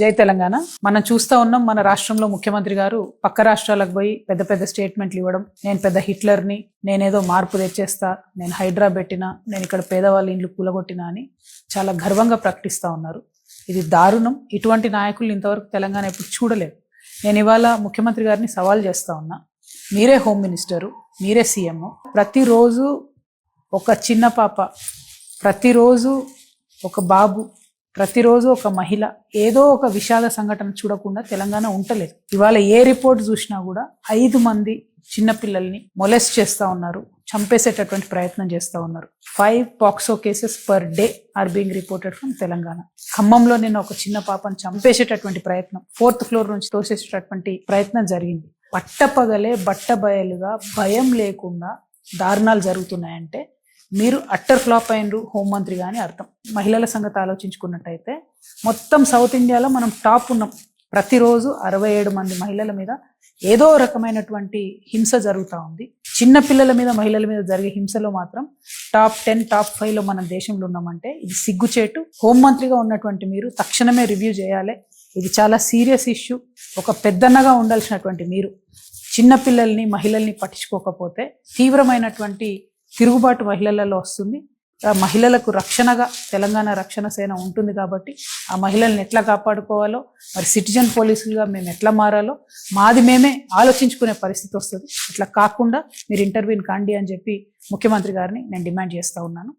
జై తెలంగాణ. మనం చూస్తూ ఉన్నాం, మన రాష్ట్రంలో ముఖ్యమంత్రి గారు పక్క రాష్ట్రాలకు పోయి పెద్ద పెద్ద స్టేట్మెంట్లు ఇవ్వడం, నేను పెద్ద హిట్లర్ని, నేనేదో మార్పు తెచ్చేస్తా, నేను హైడ్రా పెట్టినా, నేను ఇక్కడ పేదవాళ్ళ ఇండ్లు కూలగొట్టినా అని చాలా గర్వంగా ప్రకటిస్తూ ఉన్నారు. ఇది దారుణం. ఇటువంటి నాయకులు ఇంతవరకు తెలంగాణ ఎప్పుడు చూడలేదు. నేను ఇవాళ ముఖ్యమంత్రి గారిని సవాల్ చేస్తూ ఉన్నా, మీరే హోమ్ మినిస్టరు, మీరే సీఎం, ప్రతిరోజు ఒక చిన్న పాప, ప్రతిరోజు ఒక బాబు, ప్రతిరోజు ఒక మహిళ ఏదో ఒక విషాద సంఘటన చూడకుండా తెలంగాణ ఉండలేదు. ఇవాళ ఏ రిపోర్ట్ చూసినా కూడా 5 మంది చిన్నపిల్లల్ని మొలెస్ట్ చేస్తూ ఉన్నారు, చంపేసేటటువంటి ప్రయత్నం చేస్తూ ఉన్నారు. 5 POCSO cases per day or being reported from Telangana. ఖమ్మంలో నిన్న ఒక చిన్న పాపను చంపేసేటటువంటి ప్రయత్నం, 4th ఫ్లోర్ నుంచి తోసేసేటటువంటి ప్రయత్నం జరిగింది. పట్టపగలే బట్టబయలుగా భయం లేకుండా దారుణాలు జరుగుతున్నాయంటే మీరు అట్టర్ ఫ్లాప్ అయినరు హోంమంత్రి గాని అర్థం. మహిళల సంగతి ఆలోచించుకున్నట్టయితే మొత్తం సౌత్ ఇండియాలో మనం టాప్ ఉన్నాం. ప్రతిరోజు 67 మంది మహిళల మీద ఏదో రకమైనటువంటి హింస జరుగుతూ ఉంది. చిన్న పిల్లల మీద, మహిళల మీద జరిగే హింసలో మాత్రం టాప్ 10, టాప్ 5లో మన దేశంలో ఉన్నామంటే ఇది సిగ్గుచేటు. హోంమంత్రిగా ఉన్నటువంటి మీరు తక్షణమే రివ్యూ చేయాలి. ఇది చాలా సీరియస్ ఇష్యూ. ఒక పెద్దన్నగా ఉండాల్సినటువంటి మీరు చిన్నపిల్లల్ని, మహిళల్ని పట్టించుకోకపోతే తీవ్రమైనటువంటి తిరుగుబాటు మహిళలలో వస్తుంది. మహిళలకు రక్షణగా తెలంగాణ రక్షణ సేన ఉంటుంది కాబట్టి ఆ మహిళల్ని ఎట్లా కాపాడుకోవాలో, మరి సిటిజన్ పోలీసులుగా మేము ఎట్లా మారాలో మాది మేమే ఆలోచించుకునే పరిస్థితి వస్తుంది. అట్లా కాకుండా మీరు ఇంటర్వ్యూని కాండి అని చెప్పి ముఖ్యమంత్రి గారిని నేను డిమాండ్ చేస్తూ ఉన్నాను.